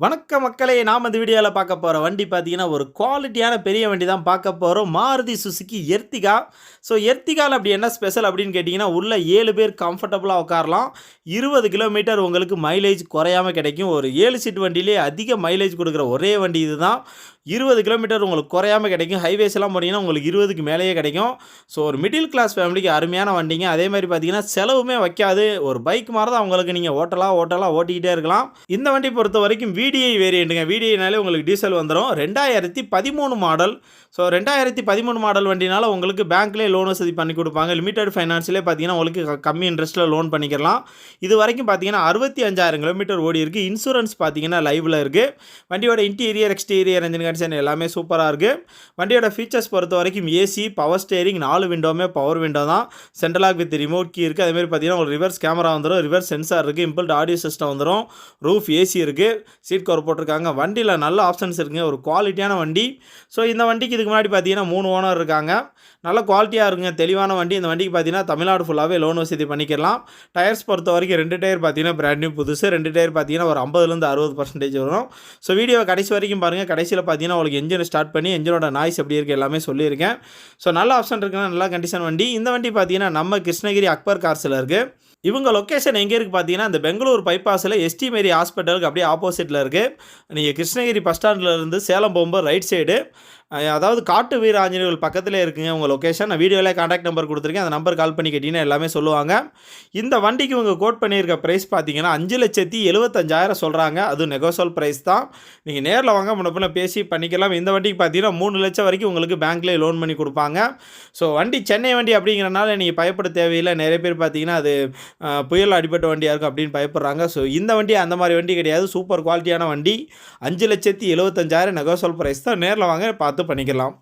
வணக்கம் மக்களே! நாம் இந்த வீடியோல பார்க்க போற வண்டி பார்த்தீங்கன்னா, ஒரு குவாலிட்டியான பெரிய வண்டி தான் பார்க்க போறோம். Maruti Suzuki Ertiga. ஸோ எர்டிகால அப்படி என்ன ஸ்பெஷல் அப்படின்னு கேட்டிங்கன்னா, உள்ள 7 பேர் கம்ஃபர்டபுளா உட்காரலாம். 20 கிலோமீட்டர் உங்களுக்கு மைலேஜ் குறையாம கிடைக்கும். ஒரு 7 சீட் வண்டியிலே அதிக மைலேஜ் கொடுக்குற ஒரே வண்டி இதுதான். 20 கிலோமீட்டர் உங்களுக்கு குறையாம கிடைக்கும். ஹைவேஸ்லாம் போனீங்கன்னா, உங்களுக்கு 20க்கு மேலேயே கிடைக்கும். ஸோ ஒரு மிடில் கிளாஸ் ஃபேமிலிக்கு அருமையான வண்டிங்க. அதே மாரி பார்த்தீங்கன்னா, செலவுமே வைக்காது. ஒரு பைக் மாரி தான் உங்களுக்கு நீங்க ஓட்டலாம் ஓட்டிக்கிட்டே இருக்கலாம். இந்த வண்டி பொறுத்தவரைக்கும் VDI வேரியண்ட்டுங்க. VDIனாலே உங்களுக்கு டீசல் வந்துரும். 2013 மாடல். ஸோ 2013 மாடல் வண்டினால உங்களுக்கு பேங்க்லேயே லோன் வசதி பண்ணி கொடுப்பாங்க. லிமிடெட் ஃபைனான்ஸ்லேயே பார்த்தீங்கன்னா, உங்களுக்கு கம்மி இன்ட்ரெஸ்ட்டில் லோன் பண்ணிக்கலாம். இது வரைக்கும் பார்த்தீங்கன்னா 65,000 கிலோமீட்டர் ஓடி இருக்குது. இன்சூரன்ஸ் பார்த்தீங்கன்னா லைவில் இருக்குது. வண்டியோட இன்டீரியர், எக்ஸ்டீரியர், என்ஜின் கண்டிஷன் எல்லாமே சூப்பராக இருக்குது. வண்டியோட ஃபீச்சர்ஸ் பொறுத்த வரைக்கும் ஏசி, பவர் ஸ்டேரிங், 4 விண்டோவுமே பவர் விண்டோ தான். Central lock with remote key இருக்குது. அதேமாதிரி பார்த்தீங்கன்னா ஒரு ரிவர்ஸ் கேமரா வந்துடும். ரிவர்ஸ் சென்சார் இருக்குது. இம்பல்ட் ஆடியோ சிஸ்டம் வந்துடும். ரூஃப் ஏசி இருக்குது. சீட் கவர் போட்டிருக்காங்க. வண்டியில் நல்ல ஆப்ஷன்ஸ் இருக்குங்க. ஒரு குவாலிட்டியான வண்டி. ஸோ இந்த வண்டிக்கு இதுக்கு முன்னாடி பார்த்தீங்கன்னா 3 ஓனர் இருக்காங்க. நல்ல குவாலிட்டியாக இருக்குங்க. தெளிவான வண்டி. இந்த வண்டிக்கு பார்த்தீங்கன்னா தமிழ்நாடு ஃபுல்லாகவே லோன் வசதி பண்ணிக்கலாம். டயர்ஸ் பொறுத்த வரைக்கும் 2 டயர் பார்த்தீங்கன்னா பிராண்ட் நியூ புதுசு. 2 டயர் பார்த்தீங்கன்னா ஒரு 50லேருந்து 60% வரும். ஸோ வீடியோ கடைசி வரைக்கும் பாருங்கள். கடைசியில் பார்த்தீங்கன்னா உங்களுக்கு என்ஜினை ஸ்டார்ட் பண்ணி என்ஜினோட நாய்ஸ் எப்படி இருக்குது எல்லாமே சொல்லியிருக்கேன். ஸோ நல்ல ஆப்ஷன் இருக்குன்னா நல்ல கண்டிஷன் வண்டி. இந்த வண்டி பார்த்தீங்கன்னா நம்ம கிருஷ்ணகிரி அக்பர் கார்ஸில் இருக்குது. இவங்க லொக்கேஷன் எங்கே இருக்குது பார்த்தீங்கன்னா, இந்த பெங்களூர் பைபாஸில் எஸ்டி மேரி ஹாஸ்பிட்டலுக்கு அப்படியே ஆப்போசிட்டில் இருக்குது. நீங்கள் கிருஷ்ணகிரி பஸ் ஸ்டாண்ட்லேருந்து சேலம் போகும்போது ரைட் சைடு, அதாவது காட்டு வீர ஆஞ்சநேயர் பக்கத்தில் இருக்குங்க உங்கள் லொக்கேஷன். நான் வீடியோவில் கான்டாக்ட் நம்பர் கொடுத்துருக்கேன். அந்த நம்பர் கால் பண்ணி கேட்டிங்கன்னா எல்லாமே சொல்லுவாங்க. இந்த வண்டிக்கு இவங்க கோட் பண்ணியிருக்க ப்ரைஸ் பார்த்தீங்கன்னா 5,75,000 சொல்கிறாங்க. அது நெகோசியபிள் ப்ரைஸ் தான். நீங்கள் நேரில் வாங்க முன்னப்பின்ன பேசி பண்ணிக்கலாம். இந்த வண்டிக்கு பார்த்தீங்கன்னா 3 லட்சம் வரைக்கும் உங்களுக்கு பேங்க்லேயே லோன் பண்ணி கொடுப்பாங்க. ஸோ வண்டி சென்னை வண்டி அப்படிங்கிறனால நீங்கள் பயப்பட தேவையில்லை. நிறைய பேர் பார்த்தீங்கன்னா அது புயல் அடிப்பட்ட வண்டியாக இருக்கும் அப்படின்னு பயப்படுறாங்க. ஸோ இந்த வண்டி அந்த மாதிரி வண்டி கிடையாது. சூப்பர் குவாலிட்டியான வண்டி. 5,75,000 நெகோசியபிள் ப்ரைஸ் தான். நேரில் வாங்க பார்த்து பண்ணிக்கலாம்.